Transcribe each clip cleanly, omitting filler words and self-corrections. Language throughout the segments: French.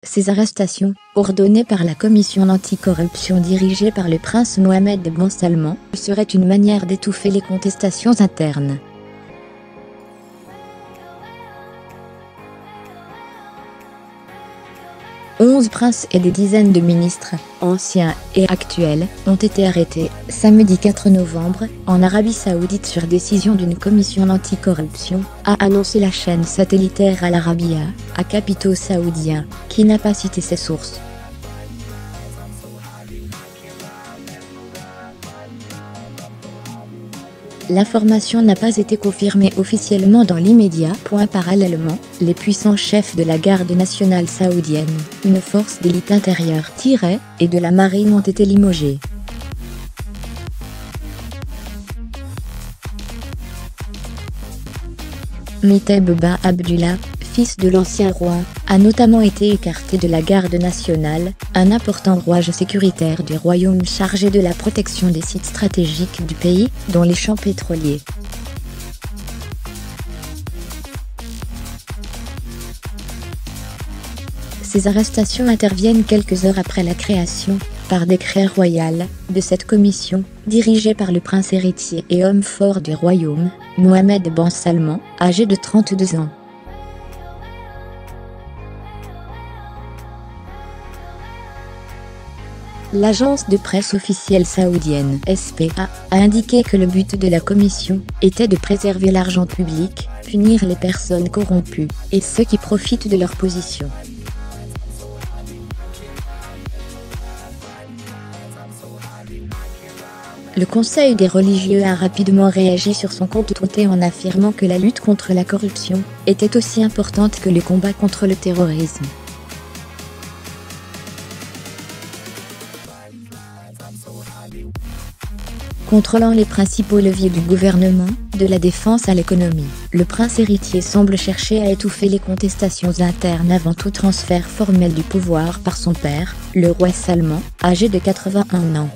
Ces arrestations, ordonnées par la commission anticorruption dirigée par le prince Mohammed Ben Salman, seraient une manière d'étouffer les contestations internes. « 11 princes et des dizaines de ministres, anciens et actuels, ont été arrêtés, samedi 4 novembre, en Arabie Saoudite sur décision d'une commission anticorruption, a annoncé la chaîne satellitaire Al Arabiya, à capitaux saoudiens, qui n'a pas cité ses sources. L'information n'a pas été confirmée officiellement dans l'immédiat. Parallèlement, les puissants chefs de la garde nationale saoudienne, une force d'élite intérieure et de la marine ont été limogés. Miteb Ben Abdullah, fils de l'ancien roi, a notamment été écarté de la garde nationale, un important rouage sécuritaire du royaume chargé de la protection des sites stratégiques du pays, dont les champs pétroliers. Ces arrestations interviennent quelques heures après la création, par décret royal, de cette commission, dirigée par le prince héritier et homme fort du royaume, Mohammed Ben Salman, âgé de 32 ans. L'agence de presse officielle saoudienne SPA a indiqué que le but de la commission était de préserver l'argent public, punir les personnes corrompues et ceux qui profitent de leur position. Le Conseil des religieux a rapidement réagi sur son compte Twitter en affirmant que la lutte contre la corruption était aussi importante que le combat contre le terrorisme. Contrôlant les principaux leviers du gouvernement, de la défense à l'économie, le prince héritier semble chercher à étouffer les contestations internes avant tout transfert formel du pouvoir par son père, le roi Salman, âgé de 81 ans.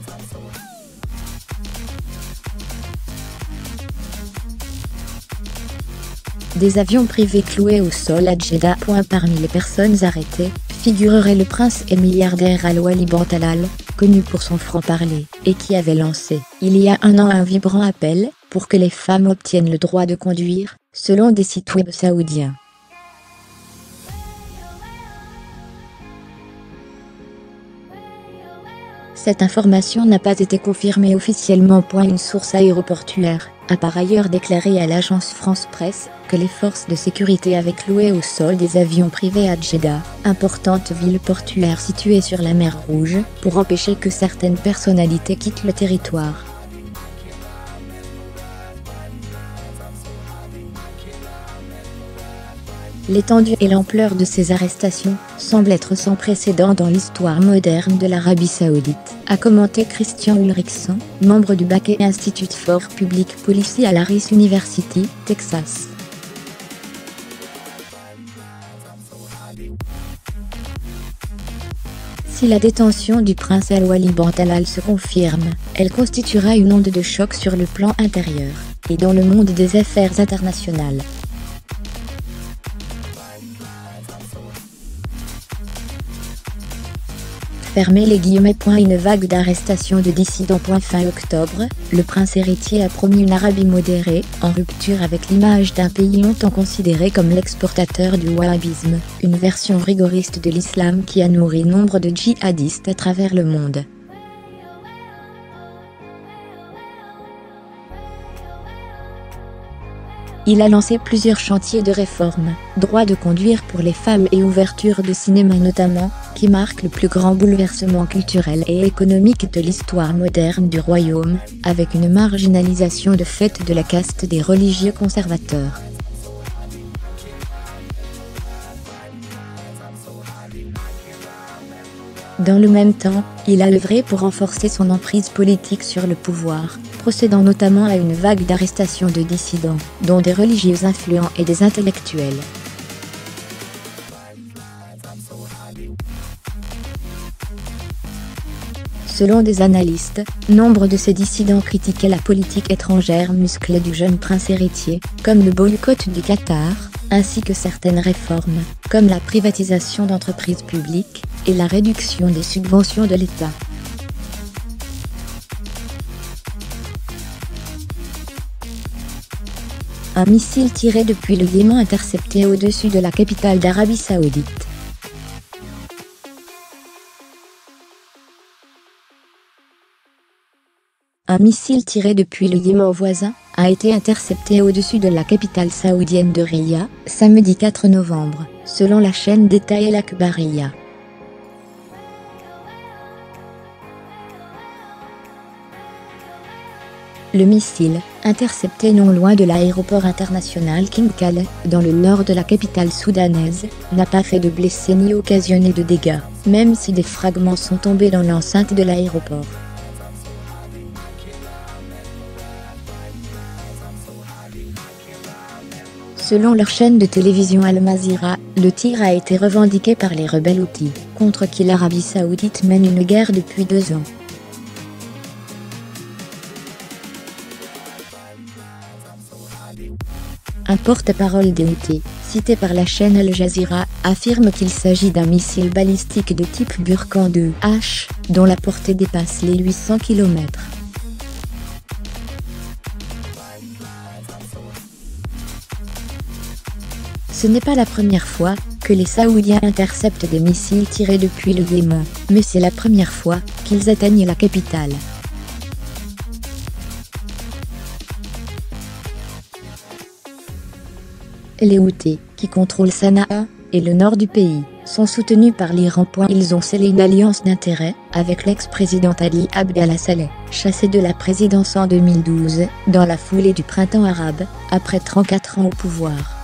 Des avions privés cloués au sol à Jeddah. Parmi les personnes arrêtées, figurerait le prince et milliardaire Al-Wali Ben Talal, connu pour son franc-parler, et qui avait lancé, il y a un an, un vibrant appel pour que les femmes obtiennent le droit de conduire, selon des sites web saoudiens. Cette information n'a pas été confirmée officiellement. Une source aéroportuaire a par ailleurs déclaré à l'agence France Presse que les forces de sécurité avaient cloué au sol des avions privés à Jeddah, importante ville portuaire située sur la mer Rouge, pour empêcher que certaines personnalités quittent le territoire. L'étendue et l'ampleur de ces arrestations semblent être sans précédent dans l'histoire moderne de l'Arabie Saoudite, a commenté Christian Ulrichsen, membre du Baker Institute for Public Policy à l'Aris University, Texas. Si la détention du prince Al-Wali Ben Talal se confirme, elle constituera une onde de choc sur le plan intérieur, et dans le monde des affaires internationales. Fermez les guillemets. Une vague d'arrestations de dissidents. Fin octobre, le prince héritier a promu une Arabie modérée, en rupture avec l'image d'un pays longtemps considéré comme l'exportateur du wahhabisme, une version rigoriste de l'islam qui a nourri nombre de djihadistes à travers le monde. Il a lancé plusieurs chantiers de réforme, droit de conduire pour les femmes et ouverture de cinéma notamment, qui marquent le plus grand bouleversement culturel et économique de l'histoire moderne du royaume, avec une marginalisation de fait de la caste des religieux conservateurs. Dans le même temps, il a œuvré pour renforcer son emprise politique sur le pouvoir, procédant notamment à une vague d'arrestations de dissidents, dont des religieux influents et des intellectuels. Selon des analystes, nombre de ces dissidents critiquaient la politique étrangère musclée du jeune prince héritier, comme le boycott du Qatar, ainsi que certaines réformes, comme la privatisation d'entreprises publiques et la réduction des subventions de l'État. Un missile tiré depuis le Yémen intercepté au-dessus de la capitale d'Arabie Saoudite. Un missile tiré depuis le Yémen voisin a été intercepté au-dessus de la capitale saoudienne de Riyad, samedi 4 novembre, selon la chaîne d'État El Akhbariyya. Le missile, intercepté non loin de l'aéroport international King Khaled, dans le nord de la capitale soudanaise, n'a pas fait de blessés ni occasionné de dégâts, même si des fragments sont tombés dans l'enceinte de l'aéroport. Selon leur chaîne de télévision Al Mazira, le tir a été revendiqué par les rebelles Houthis, contre qui l'Arabie Saoudite mène une guerre depuis 2 ans. Un porte-parole des Houthis, cité par la chaîne Al Jazeera, affirme qu'il s'agit d'un missile balistique de type Burkan 2H, dont la portée dépasse les 800 km. Ce n'est pas la première fois que les Saoudiens interceptent des missiles tirés depuis le Yémen, mais c'est la première fois qu'ils atteignent la capitale. Les Houthis, qui contrôlent Sanaa et le nord du pays, sont soutenus par l'Iran. Ils ont scellé une alliance d'intérêts avec l'ex-président Ali Abdallah Saleh, chassé de la présidence en 2012, dans la foulée du printemps arabe, après 34 ans au pouvoir.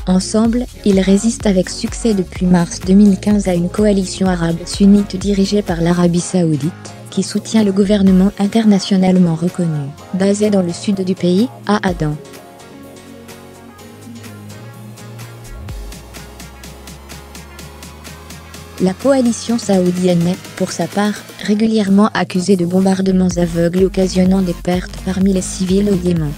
Ensemble, ils résistent avec succès depuis mars 2015 à une coalition arabe sunnite dirigée par l'Arabie Saoudite, qui soutient le gouvernement internationalement reconnu, basé dans le sud du pays, à Aden. La coalition saoudienne est, pour sa part, régulièrement accusée de bombardements aveugles occasionnant des pertes parmi les civils au Yémen.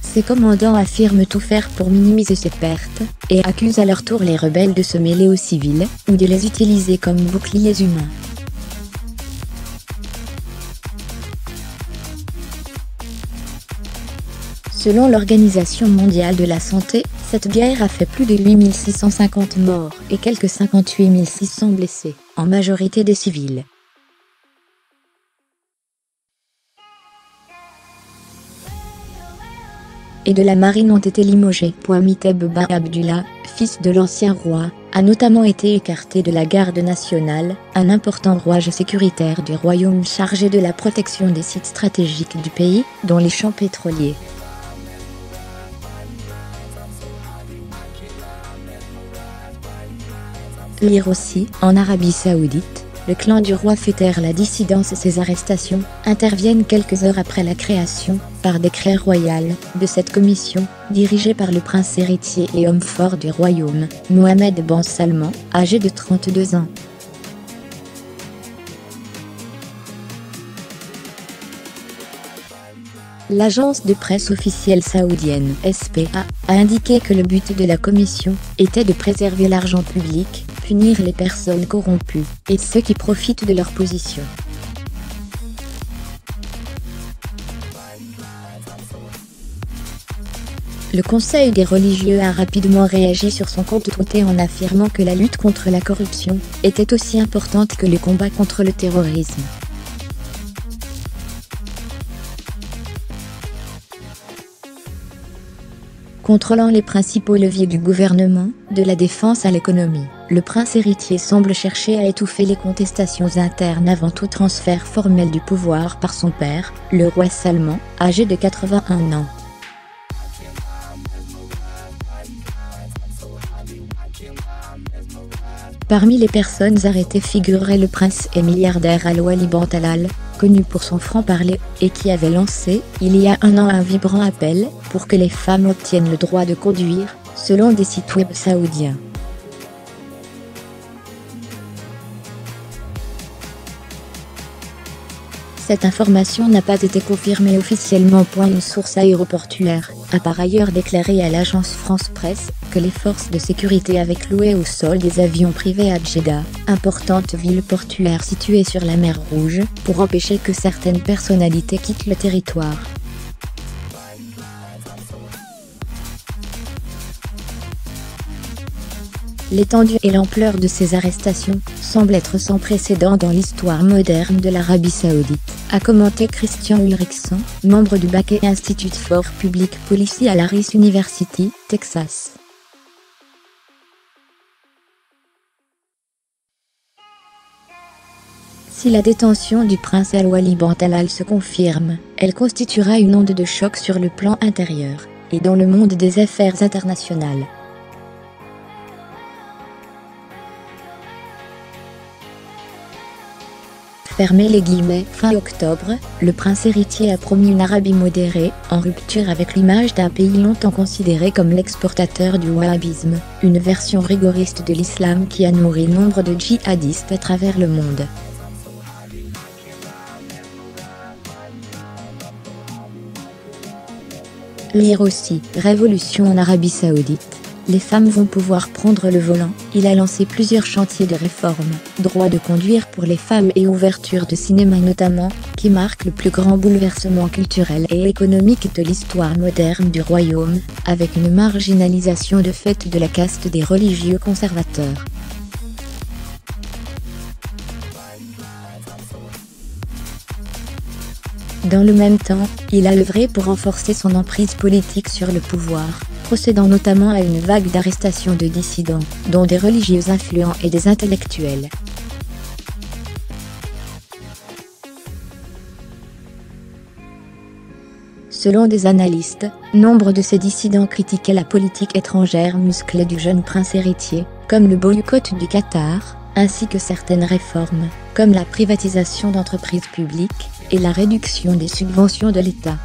Ses commandants affirment tout faire pour minimiser ces pertes, et accusent à leur tour les rebelles de se mêler aux civils, ou de les utiliser comme boucliers humains. Selon l'Organisation mondiale de la santé, cette guerre a fait plus de 8650 morts et quelques 58 600 blessés, en majorité des civils. Et de la marine ont été limogés. Miteb Ben Abdullah, fils de l'ancien roi, a notamment été écarté de la garde nationale, un important rouage sécuritaire du royaume chargé de la protection des sites stratégiques du pays, dont les champs pétroliers. Lire aussi, en Arabie Saoudite, le clan du roi fait taire la dissidence et ses arrestations interviennent quelques heures après la création, par décret royal, de cette commission, dirigée par le prince héritier et homme fort du royaume, Mohammed Ben Salman, âgé de 32 ans. L'agence de presse officielle saoudienne SPA a indiqué que le but de la commission était de préserver l'argent public, punir les personnes corrompues et ceux qui profitent de leur position. Le Conseil des religieux a rapidement réagi sur son compte Twitter en affirmant que la lutte contre la corruption était aussi importante que le combat contre le terrorisme. Contrôlant les principaux leviers du gouvernement, de la défense à l'économie, le prince héritier semble chercher à étouffer les contestations internes avant tout transfert formel du pouvoir par son père, le roi Salman, âgé de 81 ans. Parmi les personnes arrêtées figurait le prince et milliardaire Al-Wali Ben Talal, connu pour son franc-parler, et qui avait lancé, il y a un an, un vibrant appel pour que les femmes obtiennent le droit de conduire, selon des sites web saoudiens. cette information n'a pas été confirmée officiellement. Une source aéroportuaire a par ailleurs déclaré à l'agence France Presse que les forces de sécurité avaient cloué au sol des avions privés à Djeddah, importante ville portuaire située sur la mer Rouge, pour empêcher que certaines personnalités quittent le territoire. L'étendue et l'ampleur de ces arrestations semblent être sans précédent dans l'histoire moderne de l'Arabie Saoudite, a commenté Christian Ulrichson, membre du Bakke Institute for Public Policy à l'Aris University, Texas. Si la détention du prince Al-Wali bin Talal se confirme, elle constituera une onde de choc sur le plan intérieur et dans le monde des affaires internationales. Fermez les guillemets. Fin octobre, le prince héritier a promu une Arabie modérée, en rupture avec l'image d'un pays longtemps considéré comme l'exportateur du wahhabisme, une version rigoriste de l'islam qui a nourri nombre de djihadistes à travers le monde. Lire aussi, révolution en Arabie Saoudite. Les femmes vont pouvoir prendre le volant. Il a lancé plusieurs chantiers de réforme, droit de conduire pour les femmes et ouverture de cinéma notamment, qui marquent le plus grand bouleversement culturel et économique de l'histoire moderne du royaume, avec une marginalisation de fait de la caste des religieux conservateurs. Dans le même temps, il a œuvré pour renforcer son emprise politique sur le pouvoir, procédant notamment à une vague d'arrestations de dissidents, dont des religieux influents et des intellectuels. Selon des analystes, nombre de ces dissidents critiquaient la politique étrangère musclée du jeune prince héritier, comme le boycott du Qatar, ainsi que certaines réformes, comme la privatisation d'entreprises publiques, et la réduction des subventions de l'État.